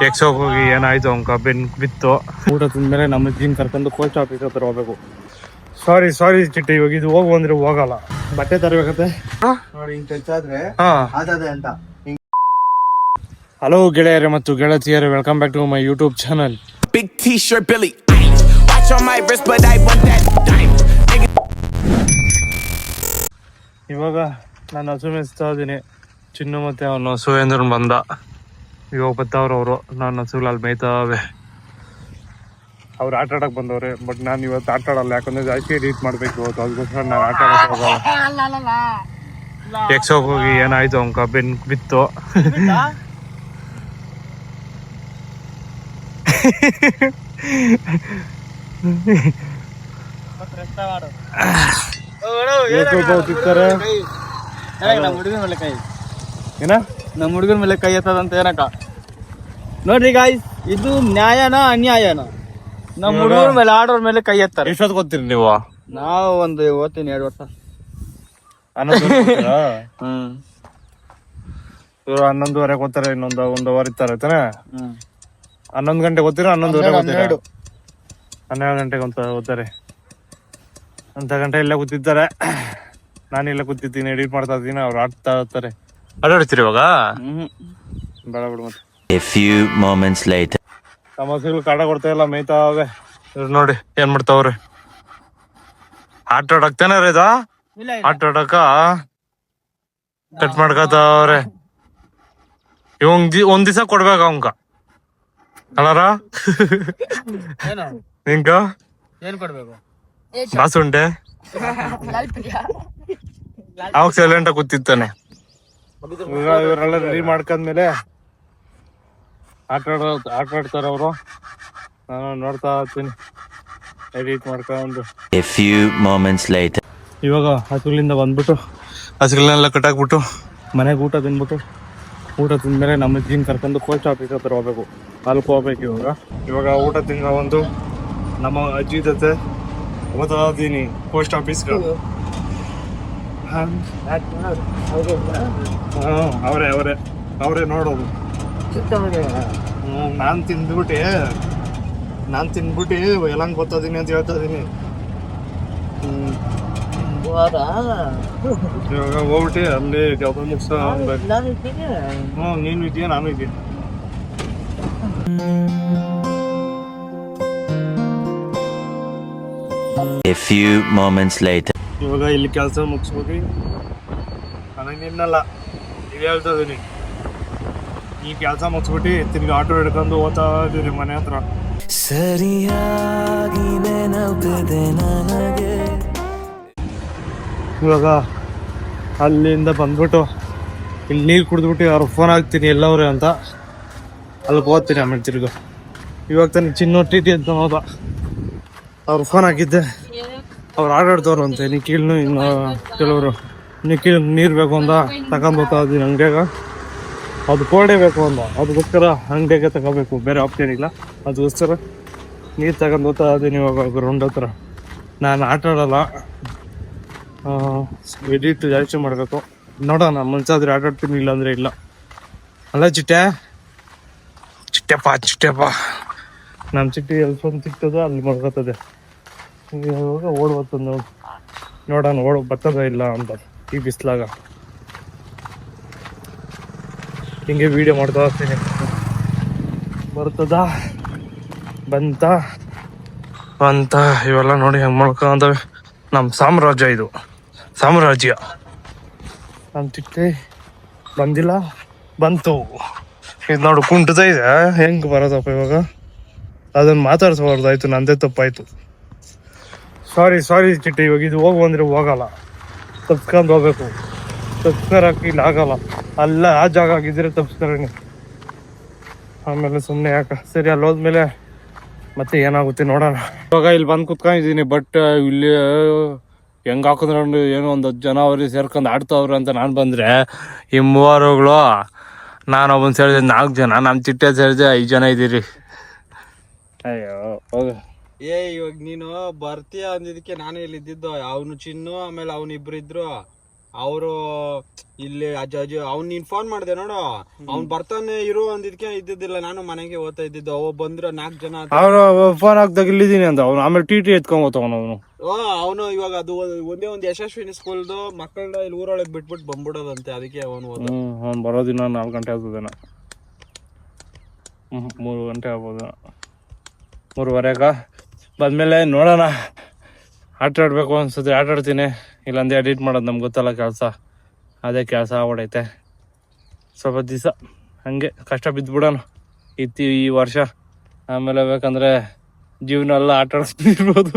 ಎಕ್ಸೋಗ್ ಹೋಗಿ ಏನಾಯ್ತು ಅಂಕ ಬೆನ್ ಬಿತ್ತು. ಊಟ ತಿಂದ್ಮೇಲೆ ನಮ್ಮ ಜೀನ್ ಕರ್ಕೊಂಡು ಪೋಸ್ಟ್ ಆಫೀಸ್ ಹತ್ರ ಹೋಗ್ಬೇಕು. ಸಾರಿ ಚಿಟ್ಟಿ, ಇವಾಗ ಇದು ಹೋಗು ಅಂದ್ರೆ ಹೋಗಲ್ಲ. ಬಟ್ಟೆ ತರಬೇಕಂತೆ ನೋಡಿ, ಹಿಂಗ್ ಟಚ್ ಆದ್ರೆ ಆತದೆ ಅಂತ. ಹಲೋ ಗೆಳೆಯರೇ ಮತ್ತು ಗೆಳತಿಯರೇ, welcome back to my YouTube channel. Big T-shirt Billy, watch on my wrist but I want that diamond. ಇವಾಗ ನಾನು ಹಸು ಮೇಯಿಸ್ತಾ ಇದ್ದೀನಿ. ಚಿನ್ನು ಮತ್ತೆ ಅವನು ಸುರೇಂದ್ರನ್ ಬಂದ. ಇವಾಗ ಬತ್ತವ್ರವರು, ನಾನು ಹಸುಗಳಲ್ಲಿ ಮೇಯ್ತಾವೆ. ಅವ್ರು ಆಟ ಆಡಕ್ ಬಂದವ್ರೆ, ಬಟ್ ನಾನು ಇವತ್ತು ಆಟ ಆಡಲ್ಲ. ಯಾಕಂದ್ರೆ ಜಾಸ್ತಿ ಎಡಿಟ್ ಮಾಡ್ಬೇಕು ಇವತ್ತು, ಅದಕ್ಕೋಸ್ಕರ ನಾನು ಆಟ ಆಡಕ್ ಹೋಗಲ್ಲ. ಎಕ್ಸೋಗ್ ಹೋಗಿ ಏನಾಯ್ತು ಅಂಕ ಬೆನ್ ಬಿತ್ತು. ನಮ್ಮ ಹುಡುಗನ ಮೇಲೆ ಕೈ ಎತ್ತದಂತ ಏನಕ್ಕ ನೋಡ್ರಿ ಗಾಯ್ಸ್, ಇದು ನ್ಯಾಯನ ಅನ್ಯಾಯನ? ನಮ್ಮ ಹುಡುಗರ ಮೇಲೆ ಆಡೋರ್ ಮೇಲೆ ಕೈ ಎತ್ತಾರೆ. ಎಷ್ಟೊತ್ತು ಗೊತ್ತೀರಿ ನೀವು? ನಾವು ಒಂದು ಓದ್ತೀನಿ 2 ವರ್ಷ. ಇವರು 11:30 ಗೊತ್ತಾರೆ, ಇನ್ನೊಂದು 1 ಅವರ್ ಇರ್ತಾರೆ ತಾನೆ. 11 ಗಂಟೆ ಗೊತ್ತಿರೋ 11:30 12 ಗಂಟೆಗೆ ಅಂತ ಓದ್ತಾರೆ. ಅಂತ ಗಂಟೆ ಎಲ್ಲ ಕೂತಿದ್ದಾರೆ, ನಾನಿಲ್ಲ ಕೂತಿದ್ದೀನಿ, ಎಡಿಟ್ ಮಾಡ್ತಾ ಇದ್ದೀನಿ. ಅವ್ರು ಆಡ್ತಾ ಇರ್ತಾರೆ. ಆಟಾಡ್ತೀರಿ ಇವಾಗ? ಬೇಡ ಬಿಡು. ಮತ್ತೆ A few moments later. ಸಮಸ್ಯೆಗಳು ಕಾಟ ಕೊಡ್ತಾ ಇಲ್ಲ, ಮೇಯ್ತಾವೆ. ನೋಡಿ ಏನ್ ಮಾಡ್ತಾವ್ರೆ, ಆಟ ಆಡಕ್ತಾನೆ ಇದ ಆಟ ಆಡಕ ಕಟ್ ಮಾಡ್ಕತಾವ್ರೆ. ಒಂದ್ ದಿವಸ ಕೊಡ್ಬೇಕ ಅವಂಗ ಅಲ್ಲಾರ? ನಿಂಕ ಏನ್ ಕೊಡ್ಬೇಕು? ಬಾಸುಂಡೆ ಅವಾಗ ಸೈಲೆಂಟ್ ಆಗಿ ಕೂತಿರ್ತಾನೆ. ಇವರೆಲ್ಲ ರೆಡಿ ಮಾಡ್ಕೊಂಡ್ಮೇಲೆ ಆಟ ಆಡ್ತಾರ ಅವರು. ನಾನು ನೋಡ್ತಾ ಇರ್ತೀನಿ, ಎಡಿಟ್ ಮಾಡ್ಕೊಂಡು. A few moments later. ಇವಾಗ ಹಸುಗಳಿಂದ ಬಂದ್ಬಿಟ್ಟು ಹಸುಗಳನ್ನೆಲ್ಲ ಕಟ್ಟಾಕ್ಬಿಟ್ಟು ಮನೆಗೆ ಊಟ ತಿಂದ್ಬಿಟ್ಟು, ಊಟ ತಿಂದ್ಮೇಲೆ ನಮ್ಮ ಜೀನ್ ಕರ್ಕೊಂಡು ಪೋಸ್ಟ್ ಆಫೀಸ್ ಹತ್ರ ಹೋಗ್ಬೇಕು. ಅಲ್ಲಿಗೆ ಹೋಗ್ಬೇಕು ಇವಾಗ ಊಟ ತಿಂದ ಒಂದು ನಮ್ಮ ಅಜ್ಜಿ ಜೊತೆ ಓದ್ತಾ ಇದ್ದೀನಿ ಪೋಸ್ಟ್ ಆಫೀಸ್ಗೆ. ಅವರೇ ನೋಡೋದು. ನಾನು ತಿಂದ್ಬಿಟ್ಟು ಎಲ್ಲಂಗ್ ಗೊತ್ತಾದೀನಿ ಅಂತ ಹೇಳ್ತಾ ಇದೀನಿ. ಇವಾಗ ಹೋಗ್ಬಿಟ್ಟು ಅಲ್ಲಿ ಕೆಲಸ ಮುಗಿಸ. ನೀನು ಇದೆಯಾ, ನಾನು ಇದೀನಿ. A few moments later. ಇವಾಗ ಇಲ್ಲಿ ಕೆಲಸ ಮುಗಿಸ್ಬಿಟ್ಟು ನನಗೆ ನಿನ್ನಲ್ಲ ಇದು ಹೇಳ್ತಾ ಇದೀನಿ. ಈ ಕೆಲಸ ಮುಗಿಸ್ಬಿಟ್ಟು ತಿರ್ಗಿ ಆಟೋ ಹಿಡ್ಕೊಂಡು ಹೋಗ್ತಾ ಇದೀನಿ ಮನೆ ಹತ್ರ. ಸರಿಯಾಗಿ ನೆನಪಿದೆ ನನಗೆ. ಇವಾಗ ಅಲ್ಲಿಂದ ಬಂದ್ಬಿಟ್ಟು ಇಲ್ಲಿ ನೀರು ಕುಡಿದ್ಬಿಟ್ಟು ಅವ್ರು ಫೋನ್ ಹಾಕ್ತೀನಿ ಎಲ್ಲವ್ರೆ ಅಂತ ಅಲ್ಲಿಗೆ ಹೋಗ್ತೀನಿ. ಆಮೇಲೆ ತಿರ್ಗು ಇವಾಗ ತಾನೆ ಚಿನ್ನ ಟಿ ಅಂತ ಹೋದ. ಅವ್ರು ಫೋನ್ ಹಾಕಿದ್ದೆ, ಅವ್ರು ಆಟಾಡ್ತವ್ರು ಅಂತೆ. ನಿಖಿಲ್ನು ಇನ್ನು ಕೆಲವರು ನಿಖಿಲ್ ನೀರು ಬೇಕು ಅಂತ ತಗೊಂಡ್ಬೋಗ್ತಾ ಇದ್ದೀನಿ ಅಂಗಡಿಯಾಗ. ಅದು ಕೋಲ್ಡೇ ಬೇಕು ಅಂದ, ಅದಕ್ಕೋಸ್ಕರ ಅಂಗಡಿಯಾಗೆ ತಗೋಬೇಕು, ಬೇರೆ ಆಪ್ಷನ್ ಇಲ್ಲ. ಅದಕ್ಕೋಸ್ಕರ ನೀರು ತಗೊಂಡು ಹೋಗ್ತಾ ಇದ್ದೀನಿ ಇವಾಗ ಗ್ರೌಂಡ್ ಹತ್ರ. ನಾನು ಆಟ ಆಡಲ್ಲ, ಎಡಿಟ್ ಜಾಸ್ತಿ ಮಾಡಬೇಕು. ನೋಡೋಣ, ಮನ್ಸಾದ್ರೆ ಆಟಾಡ್ತೀನಿ, ಇಲ್ಲ ಅಂದರೆ ಇಲ್ಲ. ಅಲ್ಲ ಚಿಟ್ಟೆಪ್ಪ ನಮ್ಮ ಚಿಟ್ಟಿ ಎಲ್ಸೊಂದು ಸಿಗ್ತದ ಅಲ್ಲಿ ಮಾಡ್ಕೊತದೆ. ಇವಾಗ ಓಡ್ಬರ್ತದೆ ನೋಡೋಣ, ಬರ್ತದ ಇಲ್ಲ ಅಂತ ಈ ಬಿಸ್ಲಾಗ. ಹಿಂಗೆ ವಿಡಿಯೋ ಮಾಡ್ತಾ ಇರ್ತೀನಿ. ಬರ್ತದ ಬಂತ ಇವೆಲ್ಲ ನೋಡಿ ಹೆಂಗೆ ಮಾಡ್ಕೊಂಡವೆ. ನಮ್ಮ ಸಾಮ್ರಾಜ್ಯ ಇದು, ಸಾಮ್ರಾಜ್ಯ. ನಮ್ಮ ಚಿಟ್ಟೆ ಬಂದಿಲ್ಲ, ಬಂತು. ಇದು ನೋಡು ಕುಂಟದ ಇದೆ, ಹೆಂಗೆ ಬರೋದಪ್ಪ ಇವಾಗ. ಅದನ್ನು ಮಾತಾಡ್ಸ್ಬಾರ್ದಾಯ್ತು, ನಂದೇ ತಪ್ಪಾಯ್ತು. ಸಾರಿ ಚಿಟ್ಟಿ, ಇವಾಗ ಇದು ಹೋಗು ಅಂದ್ರೆ ಹೋಗಲ್ಲ. ತಪ್ಸ್ಕೊಂಡು ಹೋಗ್ಬೇಕು. ತಪ್ಸ್ಕರ್ ಹಾಕಿಲ್ಲ ಆಗಲ್ಲ. ಅಲ್ಲ ಆ ಜಾಗ ಆಗಿದ್ರೆ ತಪ್ಸ್ಕರಣಿ. ಆಮೇಲೆ ಸುಮ್ಮನೆ ಯಾಕೆ, ಸರಿ ಅಲ್ಲಿ ಹೋದ್ಮೇಲೆ ಮತ್ತೆ ಏನಾಗುತ್ತೆ ನೋಡೋಣ. ಇವಾಗ ಇಲ್ಲಿ ಬಂದು ಕುತ್ಕೊಂಡಿದ್ದೀನಿ, ಬಟ್ ಇಲ್ಲಿ ಹೆಂಗೆ ಹಾಕಿದ್ರು ಏನೋ ಒಂದು 10 ಜನ ಅವ್ರಿಗೆ ಸೇರ್ಕೊಂಡು ಆಡ್ತಾವ್ರೆ ಅಂತ ನಾನು ಬಂದರೆ ಈ 3 ನಾನು ಒಬ್ಬನು ಸೇರಿದೆ 4 ಜನ, ನಮ್ಮ ಚಿಟ್ಟೆ ಸೇರಿದೆ 5 ಜನ ಇದ್ದೀರಿ. ಅಯ್ಯೋ ಹೋಗ. ಇವಾಗ ನೀನು ಬರ್ತೀಯ ಅಂದಿದ್ದಕ್ಕೆ ನಾನು ಇಲ್ಲಿ ಇದ್ದಿದ್ದು. ಅವನು ಚಿನ್ನು ಆಮೇಲೆ ಅವನು ಇಬ್ರು ಇದ್ರು. ಅವರು ಇಲ್ಲಿ ಅಜ್ಜ ಅವ್ನ್ ನೀನ್ ಫೋನ್ ಮಾಡ್ದೆ ನೋಡು, ಅವ್ನ್ ಬರ್ತಾನೆ ಇರು ಅಂದಿದ್ಕೆ ಇದ್ದಿದ್ದಿಲ್ಲ, ನಾನು ಮನೆಗೆ ಓದ್ತಾ ಇದ್ದಿದ್ದು. ಅವ ಬಂದ್ರೆ 4 ಜನ. ಅವ್ರು ಫೋನ್ ಹಾಕ್ದಾಗ ಇಲ್ಲಿದ್ದೀನಿ ಅಂತ ಅವ್ನು, ಆಮೇಲೆ ಟಿ ಎತ್ಕೊಂಡ್ ಹೋಗ್ತಾವನು ಅವನು. ಅವನು ಇವಾಗ ಅದು ಒಂದೇ ಒಂದು ಯಶಸ್ವಿನಿ ಸ್ಕೂಲ್ದು ಮಕ್ಕಳನ್ನ ಇಲ್ಲಿ ಊರೊಳಗೆ ಬಿಟ್ಬಿಟ್ಟು ಬಂದ್ಬಿಡೋದಂತೆ, ಅದಕ್ಕೆ ಅವನು ಅವ್ನು ಬರೋದಿನ 4 ಗಂಟೆ ಆಗ್ತದೇನ, 3 ಗಂಟೆ ಆಗ್ಬೋದು, 3:15 ಬಂದ್ಮೇಲೆ ನೋಡೋಣ. ಆಟ ಆಡ್ಬೇಕು ಅನ್ಸುತ್ತೆ ಆಟ ಆಡ್ತೀನಿ, ಇಲ್ಲಾಂದ್ರೆ ಎಡಿಟ್ ಮಾಡೋದು ನಮ್ಗೆ ಗೊತ್ತಲ್ಲ ಕೆಲಸ, ಅದೇ ಕೆಲಸ ಆಗ್ಬಿಡೈತೆ. ಸ್ವಲ್ಪ ದಿವಸ ಹಂಗೆ ಕಷ್ಟ ಬಿದ್ದುಬಿಡೋಣ ಈ ವರ್ಷ, ಆಮೇಲೆ ಬೇಕಂದ್ರೆ ಜೀವನ ಎಲ್ಲ ಆಟ ಆಡ್ಸ್ತಿರ್ಬೋದು.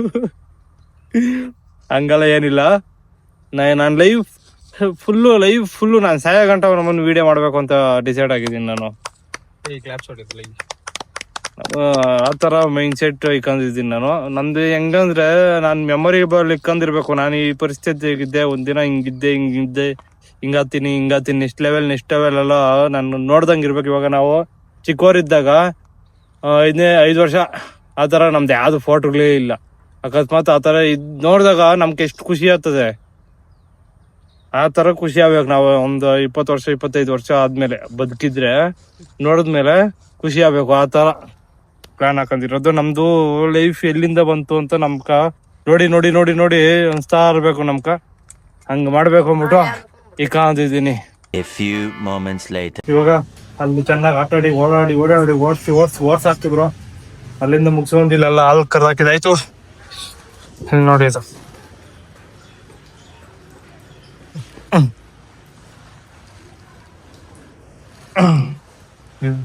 ಹಂಗೆಲ್ಲ ಏನಿಲ್ಲ. ನಾನು ಲೈಫ್ ಫುಲ್ಲು ನಾನು ಸಾಯೋ ಗಂಟ ನಮ್ಮನ್ನು ವೀಡಿಯೋ ಮಾಡಬೇಕು ಅಂತ ಡಿಸೈಡ್ ಆಗಿದ್ದೀನಿ ನಾನು. ಆ ಥರ ಮೈಂಡ್ ಸೆಟ್ ಇಕ್ಕೊಂಡಿದ್ದೀನಿ ನಾನು. ನಂದು ಹೆಂಗಂದ್ರೆ ನಾನು ಮೆಮೊರಿಬಲ್ ಇಕ್ಕೊಂಡಿರ್ಬೇಕು. ನಾನು ಈ ಪರಿಸ್ಥಿತಿಗಿದ್ದೆ, ಒಂದಿನ ಹಿಂಗಿದ್ದೆ, ಹಿಂಗಾತೀನಿ ನೆಕ್ಸ್ಟ್ ಲೆವೆಲ್ ಎಲ್ಲ ನಾನು ನೋಡ್ದಂಗೆ ಇರ್ಬೇಕು. ಇವಾಗ ನಾವು ಚಿಕ್ಕವರಿದ್ದಾಗ 5 ವರ್ಷ ಆ ಥರ ನಮ್ದು ಯಾವುದು ಫೋಟೋಗಳೇ ಇಲ್ಲ. ಅಕಸ್ಮಾತ್ ಆ ಥರ ನೋಡಿದಾಗ ನಮ್ಗೆ ಎಷ್ಟು ಖುಷಿ ಆಗ್ತದೆ, ಆ ಥರ ಖುಷಿ ಆಗ್ಬೇಕು. ನಾವು ಒಂದು 20 ವರ್ಷ 25 ವರ್ಷ ಆದ್ಮೇಲೆ ಬದುಕಿದ್ರೆ ನೋಡಿದ್ಮೇಲೆ ಖುಷಿ ಆಗ್ಬೇಕು. ಆ ಥರ ಪ್ಲಾನ್ ಹಾಕೊಂಡಿರೋದು. ನಮ್ದು ಲೈಫ್ ಎಲ್ಲಿಂದ ಬಂತು ಅಂತ ನಮ್ಕ ನೋಡಿ ಅನ್ಸ್ತಾ ಇರ್ಬೇಕು. ನಮ್ಕ ಹಂಗ ಮಾಡ್ಬೇಕು ಅಂದ್ಬಿಟ್ಟು ಈಗ ಅಂದಿದ್ದೀನಿ. ಇವಾಗ ಅಲ್ಲಿ ಚೆನ್ನಾಗಿ ಆಟಾಡಿ ಓಡಾಡಿ ಓಡ್ಸಾಕ್ತಿದ್ರು. ಅಲ್ಲಿಂದ ಮುಗಿಸ್ಕೊಂಡಿಲ್ಲ, ಹಾಲು ಕರ್ದು ಹಾಕಿದಾಯ್ತು. ನೋಡಿ ಅದು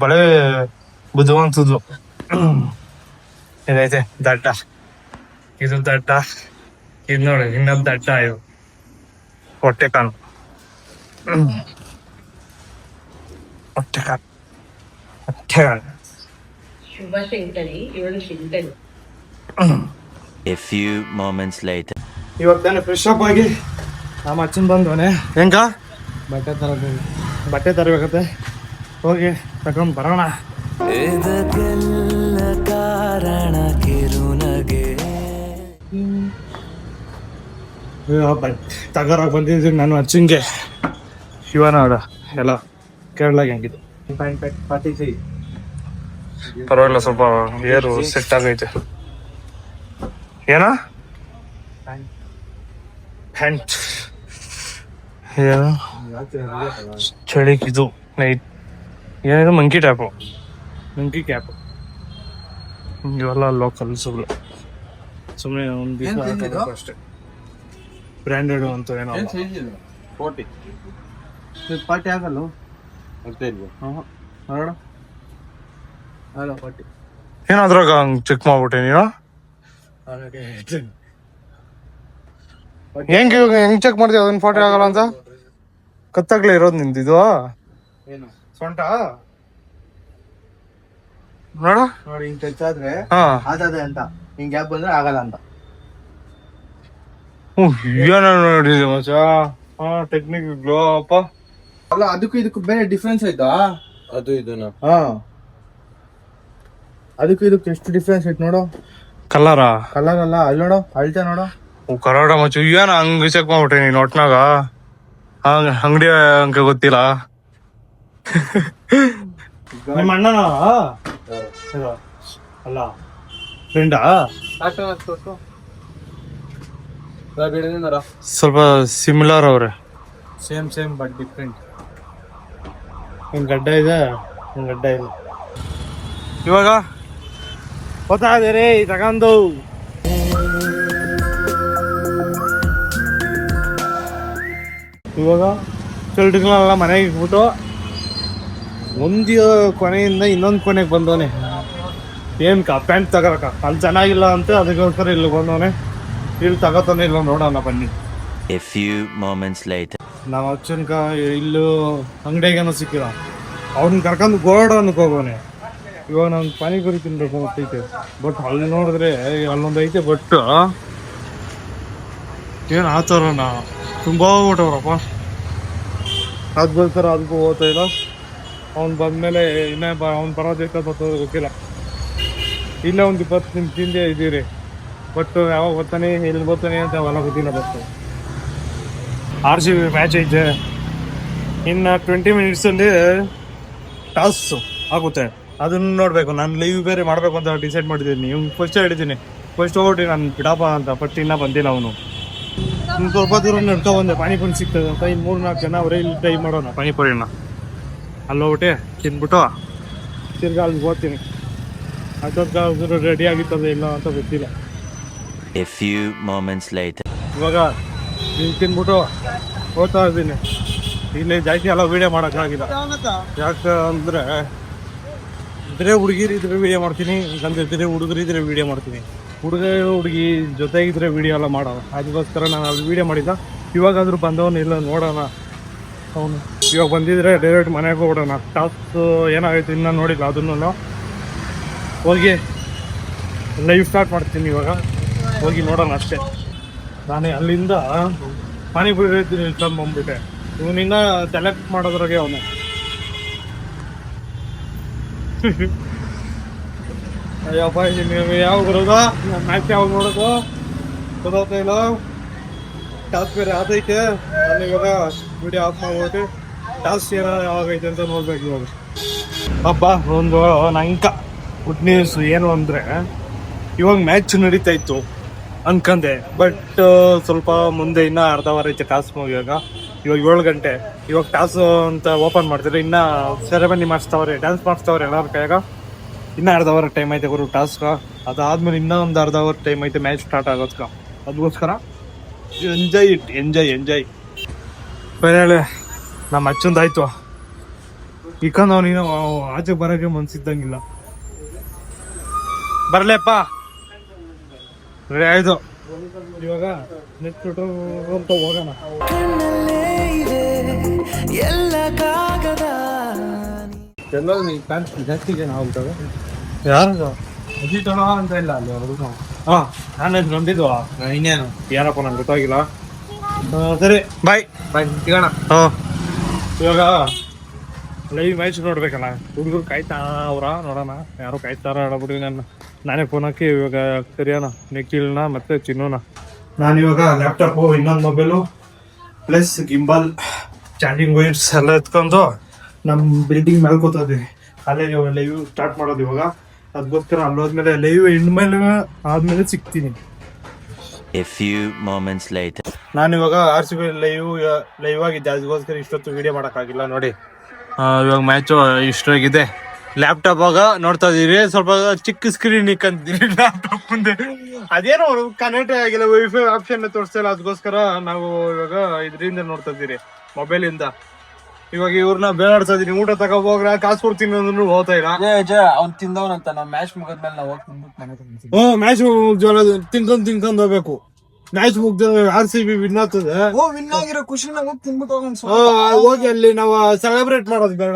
ಬಳೆ ಬುದ್ಧಿವಂತದ್ದು. ಇದೈತೆ ದಡ್ಡ, ಇದು ದಡ್ಡ, ಇದು ನೋಡಿ ಇನ್ನೊಂದು ದಡ್ಡ, ಇದು ಹೊಟ್ಟೆ ಕಾನು. ಇವಾಗ ತಾನೆ ಫ್ರೆಶ್ ಅಪ್ ಆಗಿ ನಮ್ಮ ಅಚ್ಚನ್ ಬಂದವನೆ. ಹೆಂಗ ಬಟ್ಟೆ ತರಬೇಕತ್ತೆ, ಹೋಗಿ ತಗೊಂಡ್ ಬರೋಣ. ತಗೋರಾಗ ಬಂದಿದ್ದೀನಿ ನಾನು ಅಚ್ಚಂಗೆ. ಶಿವನಾಡ ಎಲ್ಲ ಕೇರಳಾಗ ಹೆಂಗಿದೆ ಪರವಾಗಿಲ್ಲ, ಸ್ವಲ್ಪ ಏರು ಸೆಟ್ ಆಗೈತೆ. ಏನ ಪ್ಯಾಂಟ್ ಏನು ಚಳಿಗಿದು ನೈಟ್ ಏನಿದು ಮಂಕಿ ಕ್ಯಾಪು ಇವೆಲ್ಲ ಲೋಕಲ್ ಸುಮ್ಮನೆ ಒಂದು ದಿವಸ ಅಷ್ಟೇ. ಬ್ರ್ಯಾಂಡೆಡ್ ಅಂತ ಏನೋ ಪಾರ್ಟಿ ಆಗಲ್ಲ ಏನಾದ್ರಾಗ ಹಂಗ್ ಚೆಕ್ ಮಾಡ್ಬಿಟ್ಟೆ ನೀನು. ಹೆಂಗ್ ಚೆಕ್ ಮಾಡ್ತೀವಿ ಅದನ್ನ ಫೋಟೋ ಆಗಲ್ಲ ಅಂತ? ಕತ್ತಾಗ್ಲೇ ಇರೋದು ನಿಂದಿದು ಸೊಂಟ ನೋಡ ನೋಡಿ, ಹಿಂಗ್ ಟಚ್ ಆದ್ರೆ ಆತದೆ ಅಂತ, ಹಿಂಗ್ ಗ್ಯಾಪ್ ಬಂದ್ರೆ ಆಗಲ್ಲ ಅಂತ. ಏನ ನೋಡಿದೆ ಮಚ್ಚ, ಟೆಕ್ನಿಕ್ ಗ್ಲೋ ಅಪ್ಪ. ಅಲ್ಲ ಅದಕ್ಕೂ ಇದಕ್ಕೂ ಬೇರೆ ಡಿಫ್ರೆನ್ಸ್ ಆಯ್ತಾ? ಅದು ಇದನ್ನ ಅದಕ್ಕೂ ಇದಕ್ಕೂ ಎಷ್ಟು ಡಿಫ್ರೆನ್ಸ್ ಐತೆ ನೋಡು. ಕಲರ್ ಅಲ್ಲ ಅಲ್ಲಿ ನೋಡು, ಅಳ್ತೆ ನೋಡು. ಕರಾಡ ಮಚ್ಚ, ಏನ ಹಂಗ ಚೆಕ್ ಮಾಡ್ಬಿಟ್ಟೆ ನೀನ್ ಒಟ್ನಾಗ? ಅಂಗಡಿ ಅಂಕ ಗೊತ್ತಿಲ್ಲ. ನಿಮ್ಮ ಅಣ್ಣನ ಅಲ್ಲ ಫ್ರೆಂಡಾ? ಸ್ವಲ್ಪ ಸಿಮಿಲರ್ ಅವ್ರೆ, ಸೇಮ್ ಬಟ್ ಡಿಫ್ರೆಂಟ್. ಒಂದ್ ಗಡ್ಡ ಇದೆ, ಒಂದ್ ಗಡ್ಡ ಇಲ್ಲ. ಇವಾಗ ಗೊತ್ತಾದ್ರೆ ತಗೊಂಡು ಇವಾಗ ಚಲ್ಟಿಗಳನ್ನೆಲ್ಲ ಮನೆಗೆ ಇಟ್ಬಿಟ್ಟು ಒಂದು ಕೊನೆಯಿಂದ ಇನ್ನೊಂದು ಕೊನೆಗೆ ಬಂದವನೆ. ಏನ್ ಪ್ಯಾಂಟ್ ತಗೋಕ ಅಲ್ಲಿ ಚೆನ್ನಾಗಿಲ್ಲ ಅಂತ ಅದಕ್ಕೋಸ್ಕರ ಇಲ್ಲಿ ಬಂದವನೆ. ಇಲ್ಲಿ ತಗೋತಾನೆ ಇಲ್ಲ, ನೋಡೋಣ ಬನ್ನಿ. ನಾವು ಅಚ್ಚನ್ಕ ಇಲ್ಲೂ ಅಂಗಡಿಗೇನೋ ಸಿಕ್ಕಿಲ್ಲ, ಅವ್ನ ಕರ್ಕೊಂಡು ಗೋಡೌನ್ಗೆ ಹೋಗೋನೆ. ಇವಾಗ ನಾನು ಪಾನಿಪುರಿ ತಿನ್ಬೇಕು ಅಂತೈತೆ, ಬಟ್ ಅಲ್ಲಿ ನೋಡಿದ್ರೆ ಅಲ್ಲೊಂದು ಐತೆ, ಬಟ್ ಏನು ಆ ಥರನ ತುಂಬ ಊಟವ್ರಪ್ಪ. ಅದಕ್ಕೋಸ್ಕರ ಅದಕ್ಕೂ ಹೋಗ್ತಾ ಇಲ್ಲ. ಅವ್ನು ಬಂದಮೇಲೆ ಇನ್ನೇ ಅವ್ನು ಬರೋದೈತೆ ಬರ್ತದೆ ಗೊತ್ತಿಲ್ಲ. ಇಲ್ಲ ಒಂದು 20 ನಿಮಿಷ ತಿಂದೆ ಇದ್ದೀರಿ, ಬಟ್ ಯಾವಾಗ ಬರ್ತಾನೆ ಎಲ್ಲಿ ಬರ್ತಾನೆ ಅಂತ ಅವೆಲ್ಲ ಗೊತ್ತಿಲ್ಲ. ಬರ್ತದೆ RCB ಮ್ಯಾಚ್ ಐತೆ. ಇನ್ನು 20 ಮಿನಿಟ್ಸಲ್ಲಿ ಟಾಸ್ ಆಗುತ್ತೆ. ಅದನ್ನ ನೋಡಬೇಕು. ನಾನು ಲೈವ್ ಬೇರೆ ಮಾಡಬೇಕು ಅಂತ ಡಿಸೈಡ್ ಮಾಡಿದ್ದೀನಿ. ಇವ್ನು ಫಸ್ಟ್ ಹೇಳಿದ್ದೀನಿ, ಫಸ್ಟ್ ಹೋಗ್ಬಿಟ್ಟು ನಾನು ಬಿಡಪ್ಪ ಅಂತ. ಬಟ್ ಇನ್ನೂ ಬಂದಿಲ್ಲ ಅವನು. ಇನ್ನು ಸ್ವಲ್ಪ ದೂರ ನಡ್ಕೊ ಬಂದೆ, ಪಾನಿಪುರಿ ಸಿಗ್ತದೆ ಅಂತ. ಇನ್ನು 3-4 ಜನ ಅವರೇ ಇಲ್ಲಿ ಟ್ರೈ ಮಾಡೋಣ ಪಾನಿಪುರಿನ. ಅಲ್ಲಿ ಹೋಗ್ಬಿಟ್ಟೆ ತಿಂದ್ಬಿಟ್ಟು ತಿರ್ಗಾ ಅಲ್ಲಿಗೆ ಹೋಗ್ತೀನಿ. ಅಷ್ಟೊತ್ತು ರೆಡಿ ಆಗಿರ್ತದೆ ಇಲ್ಲ ಅಂತ ಗೊತ್ತಿಲ್ಲ. A few moments later. ಇವಾಗ ಇಲ್ಲಿ ತಿಂದ್ಬಿಟ್ಟು ಹೋಗ್ತಾ ಇದ್ದೀನಿ. ಇಲ್ಲಿ ಜಾಸ್ತಿ ಎಲ್ಲ ವೀಡಿಯೋ ಮಾಡೋಕ್ಕಾಗಿಲ್ಲ. ಯಾಕಂದ್ರೆ ಇದ್ರೆ ಹುಡುಗಿರು ಇದ್ರೆ ವೀಡಿಯೋ ಮಾಡ್ತೀನಿ, ಇಲ್ಲಾಂದ್ರೆ ಇದ್ರೆ ಹುಡುಗರು ಇದ್ರೆ ವೀಡಿಯೋ ಮಾಡ್ತೀನಿ. ಹುಡುಗಿ ಜೊತೆಗಿದ್ರೆ ವೀಡಿಯೋ ಎಲ್ಲ ಮಾಡೋಣ. ಅದಕ್ಕೋಸ್ಕರ ನಾನು ಅಲ್ಲಿ ವೀಡಿಯೋ ಮಾಡಿದ್ದ. ಇವಾಗಾದ್ರೂ ಬಂದವನು ಇಲ್ಲ ನೋಡೋಣ. ಅವನು ಇವಾಗ ಬಂದಿದ್ರೆ ಡೈರೆಕ್ಟ್ ಮನೆಗೆ ಹೋಗ್ಬಿಡೋಣ. ಟಾಸ್ಕ್ ಏನಾಗೈತೆ ಇನ್ನೂ ನೋಡಿಲ್ಲ. ಅದನ್ನು ಹೋಗಿ ಲೈವ್ ಸ್ಟಾರ್ಟ್ ಮಾಡ್ತೀನಿ. ಇವಾಗ ಹೋಗಿ ನೋಡೋಣ ಅಷ್ಟೇ. ನಾನೇ ಅಲ್ಲಿಂದ ಪಾನಿಪುರಿ ಬಂದ್ಬಿಟ್ಟೆ. ಇವನಿನ್ನ ಸೆಲೆಕ್ಟ್ ಮಾಡೋದ್ರಾಗೆ ಅವನು. ಅಯ್ಯಪ್ಪ, ನೀವು ಯಾವಾಗ ಬರೋದು? ಮ್ಯಾಚ್ ಯಾವಾಗ ನೋಡೋದು ಗೊತ್ತಾಗ್ತಾ ಇಲ್ಲ. ಟಾಸ್ ಬೇರೆ ಆತೈತೆ. ನಾನು ಇವಾಗ ವಿಡಿಯೋ ಆಫ್ ಮಾಡ್ಬಿಟ್ಟು ಟಾಸ್ ಯಾವಾಗೈತೆ ಅಂತ ನೋಡ್ಬೇಕು ಇವಾಗ. ಅಪ್ಪ, ಒಂದು ನಂಕ ಗುಡ್ ನ್ಯೂಸ್ ಏನು ಅಂದರೆ, ಇವಾಗ ಮ್ಯಾಚ್ ನಡೀತಾ ಇತ್ತು ಅನ್ಕಂದೆ. ಬಟ್ ಸ್ವಲ್ಪ ಮುಂದೆ ಇನ್ನೂ ಅರ್ಧ ಅವರ್ ಐತೆ ಟಾಸ್ ಮುಗಿಯಾಗ. ಇವಾಗ 7 ಗಂಟೆ. ಇವಾಗ ಟಾಸ್ ಅಂತ ಓಪನ್ ಮಾಡ್ತಾರೆ. ಇನ್ನೂ ಸೆರೆಮನಿ ಮಾಡಿಸ್ತವ್ರೆ, ಡ್ಯಾನ್ಸ್ ಮಾಡಿಸ್ತವ್ರೆ ಎಲ್ಲರ ಕೈಯಾಗ. ಇನ್ನೂ ಅರ್ಧ ಅವರ್ ಟೈಮ್ ಐತೆ ಗುರು ಟಾಸ್ಕ. ಅದಾದ್ಮೇಲೆ ಇನ್ನೂ ಒಂದು ಅರ್ಧ ಅವರ್ ಟೈಮ್ ಐತೆ ಮ್ಯಾಚ್ ಸ್ಟಾರ್ಟ್ ಆಗೋದ್ಕ. ಅದಕ್ಕೋಸ್ಕರ ಎಂಜಾಯ್. ಫೈನಲ್ ನಮ್ಮ ಅಚ್ಚೊಂದಾಯ್ತು. ಇಕ್ಕಂದು ಅವನಿನ ಆಚೆ ಬರೋಕ್ಕೆ ಮನ್ಸಿದ್ದಂಗಿಲ್ಲ. ಬರ್ಲೇಪ್ಪ, ರೆಡಿ ಆಯ್ತು. ಇವಾಗ ನೆಕ್ಸ್ಟ್ ಅಂತ ಹೋಗೋಣ. ಜಾಸ್ತಿ ಜನ ಆಗ್ಬಿಟ್ಟವೆ. ಯಾರು ಅಜಿತ್ ಅಂತ ಇಲ್ಲ ಅಲ್ಲಿ ಹುಡುಗ. ನಾನು ನಂಬಿದ್ವಾ ಇನ್ನೇನು ಯಾರಪ್ಪ ನಂಗೆ ಗೊತ್ತಾಗಿಲ್ಲ. ಸರಿ, ಬಾಯ್ ಸಿಗೋಣ. ಇವಾಗ ಲೈವ್ ಮ್ಯಾಚ್ ನೋಡ್ಬೇಕಲ್ಲ. ಹುಡುಗರು ಕಾಯ್ತಾ ಅವ್ರ ನೋಡೋಣ. ಯಾರು ಕಾಯ್ತಾರ ಆಡಬಿಟ್ಟು ನಾನೇ ಫೋನ್ ಹಾಕಿ ಇವಾಗ ಕರಿಯೋಣ ನಿಖಿಲ್ನ ಮತ್ತೆ ಚಿನ್ನೋನ. ನಾನಿವಾಗ ಲ್ಯಾಪ್ಟಾಪು, ಇನ್ನೊಂದು mobile plus gimbal, charging wires ಎಲ್ಲ ಎತ್ಕೊಂಡು ನಮ್ಮ ಬಿಲ್ಡಿಂಗ್ ಮೇಲೆ ಕೂತಿದ್ದೀನಿ. ಅಲ್ಲೇ ಲೈವ್ ಸ್ಟಾರ್ಟ್ ಮಾಡೋದು ಇವಾಗ. ಅದಕ್ಕೋಸ್ಕರ ಅಲ್ಲೋದ್ಮೇಲೆ ಲೈವ್ ಎಂಡ್ಮೇಲೆ ಆದ್ಮೇಲೆ ಸಿಗ್ತೀನಿ. A few moments later. ನಾನಿವಾಗ RCB ಲೈವ್ ಆಗಿದ್ದೆ. ಅದಕ್ಕೋಸ್ಕರ ಇಷ್ಟೊತ್ತು ವಿಡಿಯೋ ಮಾಡೋಕ್ಕಾಗಿಲ್ಲ ನೋಡಿ. ಇವಾಗ ಮ್ಯಾಚು ಇಷ್ಟಾಗಿದೆ. ಲ್ಯಾಪ್ಟಾಪ್ ಆಗ ನೋಡ್ತಾ ಇದೀರಿ. ಸ್ವಲ್ಪ ಚಿಕ್ಕ ಸ್ಕ್ರೀನ್ ಇಕ್ಕಂತಿದ್ದೀರಿ ಲ್ಯಾಪ್ಟಾಪ್ ಮುಂದೆ. ಅದೇನೋ ಕನೆಕ್ಟ್ ಆಗಿಲ್ಲ, ವೈಫೈ ಆಪ್ಷನ್ ತೋರಿಸ್ತಾ ಇಲ್ಲ. ಅದಕ್ಕೋಸ್ಕರ ನಾವು ಇವಾಗ ಇದರಿಂದ ನೋಡ್ತಾ ಇದ್ದೀರಿ, ಮೊಬೈಲಿಂದ. ಇವಾಗ ಇವ್ರನ್ನ ಬೇಡಾಡ್ತಾ ಇದೀನಿ. ಊಟ ತಗೋಬೋಗ್ರ ಕಾಸು ಕೊಡ್ತೀನಿ ಅಂದ್ರೂ ಹೋಗ್ತಾ ಇಲ್ಲ. ಅವ್ನು ತಿಂದವನಂತ. ನಾವು ಮ್ಯಾಚ್ ಮುಗಿದ್ಮೇಲೆ ನಾವು ಮ್ಯಾಚ್ ತಿನ್ಕೊಂಡ್ ಹೋಗ್ಬೇಕು. ಮ್ಯಾಚ್ ಮುಗ್ದ RCB ವಿನ್ ಆಗ್ತದೆ. ವಿನ್ ಆಗಿರೋ ಖುಷಿನ ಹೋಗಿ ತಿನ್ಬಿಟ್ಟು ಹೋಗಿ ಅಲ್ಲಿ ನಾವು ಸೆಲೆಬ್ರೇಟ್ ಮಾಡೋದು ಬೇಡ.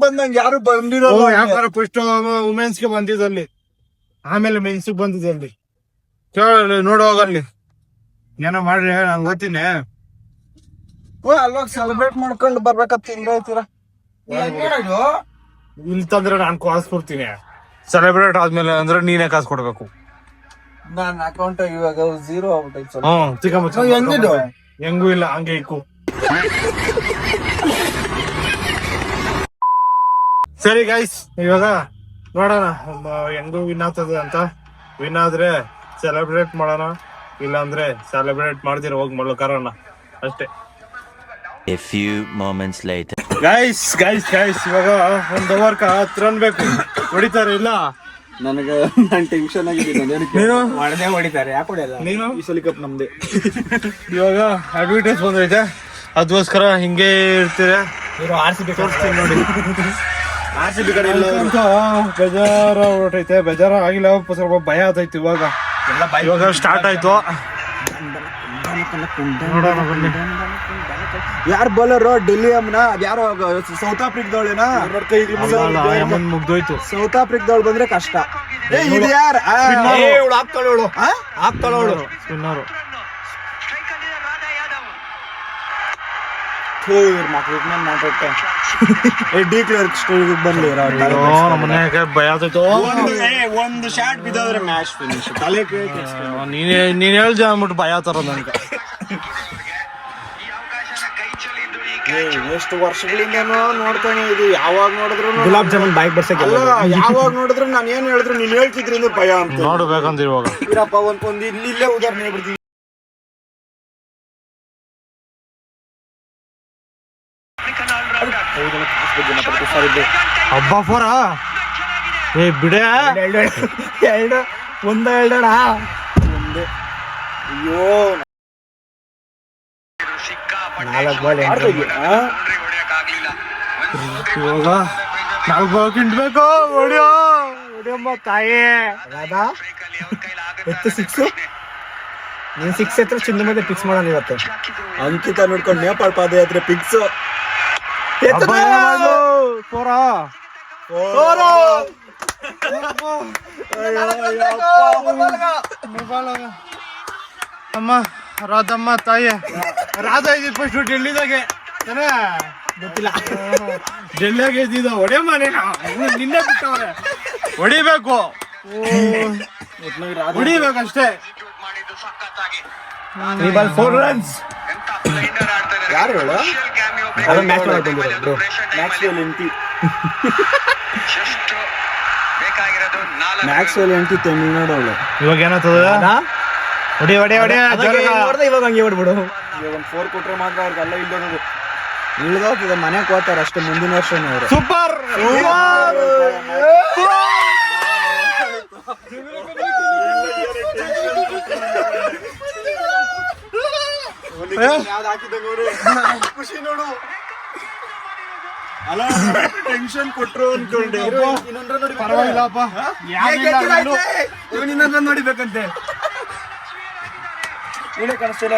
ಬಂದಂಗೆ ಯಾರು ಬಂದಿರೋಲ್ಲ. ಯಾಕಂದ್ರೆ ಫಸ್ಟ್ ವುಮೆನ್ಸ್ ಗೆ ಬಂದಿದ್ದಲ್ಲಿ, ಆಮೇಲೆ ಮೆನ್ಸ್ ಬಂದಿದ್ದಲ್ಲಿ. ಕೇಳಿ ನೋಡುವಾಗ ಅಲ್ಲಿ ಏನೋ ಮಾಡ್ರಿ, ನಾನು ಓದ್ತೀನಿ. ಅಲ್ವಾಗ ಸೆಲೆಬ್ರೇಟ್ ಮಾಡ್ಕೊಂಡು ಬರ್ಬೇಕಂತ ತಿಂದ್ರ ಇಲ್ಲಿ ತಂದ್ರೆ ನಾನು ಕಾಸು ಕೊಡ್ತೀನಿ. ಸೆಲೆಬ್ರೇಟ್ ಆದ್ಮೇಲೆ ಅಂದ್ರೆ ನೀನೇ ಕಾಸು ಕೊಡ್ಬೇಕು. ನನ್ನ ಅಕೌಂಟ್ ಇವಾಗ 0 ಆಗ್ಬಿಟ್ಟೈತೆ. ಹೆಂಗೂ ಇಲ್ಲ, ಹಂಗೆ ಇಕ್ಕು. ಸರಿ ಗೈಸ್, ಇವಾಗ ನೋಡೋಣ ಹೆಂಗೂ ವಿನ್ ಆಗ್ತದೆ ಅಂತ. ವಿನ್ ಆದ್ರೆ ಸೆಲೆಬ್ರೇಟ್ ಮಾಡೋಣ, ಇಲ್ಲಾಂದ್ರೆ ಸೆಲೆಬ್ರೇಟ್ ಮಾಡ್ದಿರ ಹೋಗಿ ಮಲ್ಕರೋಣ ಅಷ್ಟೇ. A few moments later. Guys ಇವಾಗ 1 ಅವರ್ 10 ರನ್ ಬೇಕು. ಹೊಡಿತಾರೆ ಇಲ್ಲ? ನನಗೆ ನಾನು ಟೆನ್ಷನ್ ಆಗಿದ್ದೀನಿ. ನೀನು ಹೊಡಿತಾರೆ, ಯಾಕೆ ಹೊಡೆಯಲ್ಲ? ನೀನು ಈ ಸಲ ಕಪ್ ನಮ್ದೆ. ಇವಾಗ ಅಡ್ವರ್ಟೈಸ್ ಬಂದೈತೆ, ಅದಕ್ಕೋಸ್ಕರ ಹಿಂಗೆ ಇರ್ತೀರ. ತೋರಿಸ್ತೀನಿ ನೋಡಿ. RCB ಕಡೆ ಬೇಜಾರ ಹೊರಟೈತೆ. ಬೇಜಾರ ಆಗಿಲ್ಲ, ಸ್ವಲ್ಪ ಭಯ ಆತೈತಿ. ಇವಾಗ ಸ್ಟಾರ್ಟ್ ಆಯ್ತು. ನೋಡೋಣ ಬನ್ನಿ. ಯಾರು ಬೌಲರ್? ಡೆಲ್ಲಿ ಅಮ್ನ ಯಾರೋ ಸೌತ್ ಆಫ್ರಿಕಾದವಳೇನಾ? ಮುಗ್ದೋಯ್ತು. ಸೌತ್ ಆಫ್ರಿಕಾದವಳು ಬಂದ್ರೆ ಕಷ್ಟ. ಇದು ಯಾರು? ಆಗ್ತಾಳವಳು ಸ್ಪಿನ್ನರು. ಮಕ್ಳಿಗೆ ಮಾತಾಡ್ತಾ ಡಿ ಕ್ಲರ್ಕ್ ಸ್ಟೋರಿಗೆ ಬಂದ್ಲಿ ನಮ್ಮ ಮನ್ಯಾಗ ಭಯ ಆತೈತೋ. ಒಂದು ಶಾಟ್ ಬಿದ್ದೋದ್ರೆ ಮ್ಯಾಚ್ ಫಿನಿಶ್. ತಲೆ ನೀನ್ ಹೇಳ್ ಅಂದ್ಬಿಟ್ಟು ಭಯ ಆತಾರ ನನ್ಗೆ. ಎಷ್ಟು ವರ್ಷಗಳಿಂದ ನೋಡ್ತಾನೆ ಇದು. ಯಾವಾಗ ನೋಡಿದ್ರು ಗುಲಾಬ್ ಜಾಮೂನ್ ಬಾಯಿಗೆ ಬರ್ಸಕ್ಕೆ ಯಾವಾಗ ನೋಡಿದ್ರು ನಾನು ಏನ್ ಹೇಳಿದ್ರು ನೀನ್ ಹೇಳ್ತಿದ್ರಿಂದ ಭಯ ಅಂತ ನೋಡ್ಬೇಕಂತ ಇವಾಗ ಇರಪ್ಪ. ಒಂದ್ ಇಲ್ಲೇ ಉದಾಹರಣೆ ಹೇಳ್ಬಿಡ್ತೀವಿ. ಹಬ್ಬ ಫೋರ ಏ ಬಿಡ ಎರಡು ಎರಡಣ ಒಂದೇ. ಅಯ್ಯೋ 4 ಬಾಲ್ ಇವಾಗ 4 ಬಾಲ್ ಕಿಂಟ್ಬೇಕು. ಹೊಡಿಯಮ್ಮ ತಾಯಿ. ರಾಧಾ ಎತ್ತು 6 ನೀನ್ 6 ಎತ್ರ ಚಿನ್ನ ಮೇಲೆ ಫಿಕ್ಸ್ ಮಾಡೋಣ ಇವತ್ತು. ಅಂಕಿತ ನೋಡ್ಕೊಂಡು ನೇಪಾಳ ಪಾದಯಾತ್ರೆ ಫಿಕ್ಸ್. ಫೋರ ಅಮ್ಮ ರಾಧಮ್ಮ ತಾಯಿ. ರಾಧಾ ಇದ್ದಿದ್ ಫಸ್ಟ್ ಡೆಲ್ಲಿದಾಗೆ ಗೊತ್ತಿಲ್ಲ. ಡೆಲ್ಲಿಯಾಗೆ ಇದ್ದಿದ್ದ. ಹೊಡೆಯಮ್ಮ ನೀನು ನಿನ್ನೆ ಬಿಟ್ಟವ್ರೆ. ಹೊಡಿಬೇಕು ಹೊಡಿಬೇಕಷ್ಟೇ. 3 ಬಾಲ್ 4 runs. ಯಾರು ಹೇಳು? ಅದು ಮ್ಯಾಚ್ ಮಾಡಿ ಬಂದಿರೋ ಮ್ಯಾಕ್ಸ್ವೆಲ್ ಎಂಟಿ. ಮ್ಯಾಕ್ಸ್ವೆಲ್ ಎಂಟಿ ತಮಿಳ್ನಾಡು ಅವಳು. ಇವಾಗ ಏನಾಗ್ತದ? ಹೊಡಿ ಹೊಡಿ ಹೊಡಿ. ಇವಾಗ ಹಂಗೆ ಹೊಡ್ಬಿಡು. ಒಂದು 4 ಕೊಟ್ರೆ ಮಾತ್ರ ಅವ್ರಿಗೆಲ್ಲ ಇಲ್ಲೋದು ಇಳ್ದೋಗ್ತದೆ. ಮನೆಗೆ ಹೋಗ್ತಾರೆ ಅಷ್ಟೇ. ಮುಂದಿನ ವರ್ಷನೇ ಅವರು. ಸೂಪರ್. ಖುಷಿ ನೋಡು. ಅಲ್ಲ ಟೆನ್ಷನ್ ಕೊಟ್ರು ಅನ್ಕೊಂಡೆ. ಪರವಾಗಿಲ್ಲಪ್ಪ. ಇನ್ನೊಂದು ನೋಡಿಬೇಕಂತೆ. ನೀನೇ ಕಾಣಿಸ್ತಿಲ್ಲ.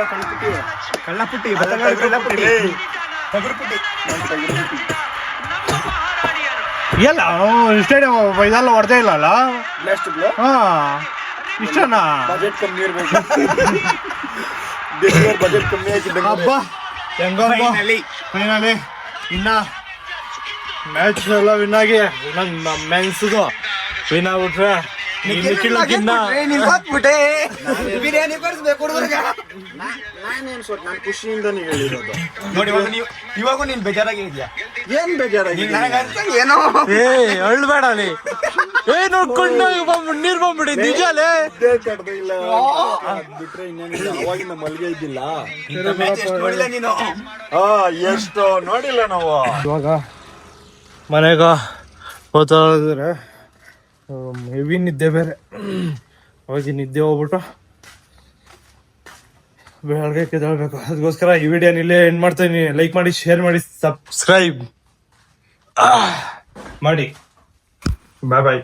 ಕಳ್ಳಪುಟ್ಟಿ ಎಲ್ಲ ಸ್ಟೇಡಿಯಂ ಇದೆಲ್ಲ ಹೊಡೆದೇ ಇಲ್ಲ ಅಲ್ಲ. ಹಾ ಇಷ್ಟನಾ? ಬಜೆಟ್ ಕಮ್ಮಿ ಇರ್ಬೇಕು. ಬಜೆಟ್ ಕಮ್ಮಿ ಆಗಿದ್ದ ಹಬ್ಬ ಹೆಂಗ ಫೈನಲಿ ಇನ್ನ ಮ್ಯಾಚ್ ಎಲ್ಲ ವಿನ್ ಆಗಿ ಮೆನ್ಸ್ದು ವಿನ್ ಆಗ್ಬಿಟ್ರೆ ಬಿರಿಯಾನಿ ಕೊಡಿಸ್ಬೇಕು ಹುಡುಗರಿಗೆ. ನಾನು ಖುಷಿಯಿಂದಾನೇ ಹೇಳಿರೋದು. ನೋಡಿ ಇವಾಗೂ ನೀನ್ ಬೇಜಾರಾಗಿ ಇದೆಯಾ? ಏನ್ ಬೇಜಾರಾಗಿ ಏನೋ ಏ ಅಳ್ಬೇಡ ಅಲ್ಲಿ. ಏ ನೋಡ್ಕೊಂಡು ನೀರ್ ಬಂದ್ಬಿಡಿ ನಿಜಾಲೇ. ಇಲ್ಲ ಬಿಟ್ರೆ ಇನ್ನೇನಿಲ್ಲ. ಅವಾಗಿಂದ ಮಲ್ಗೆ ಇದ್ದಿಲ್ಲ. ನೀನು ಎಷ್ಟು ನೋಡಿಲ್ಲ ನಾವು. ಇವಾಗ ಮನೆಗ ಹೋಗ್ತಾ ಇದ್ರೆ ಹೆವಿ ನಿದ್ದೆ ಬೇರೆ. ಹೋಗಿ ನಿದ್ದೆ ಹೋಗ್ಬಿಟ್ಟು ಬೆಳಗ್ಗೆ ಕೆದಳ್ಬೇಕು. ಅದಕ್ಕೋಸ್ಕರ ಈ ವಿಡಿಯೋನ ಇಲ್ಲೇ ಎಂಡ್ ಮಾಡ್ತೀನಿ. ಲೈಕ್ ಮಾಡಿ, ಶೇರ್ ಮಾಡಿ, ಸಬ್ಸ್ಕ್ರೈಬ್ ಮಾಡಿ. ಬಾಯ್ ಬಾಯ್.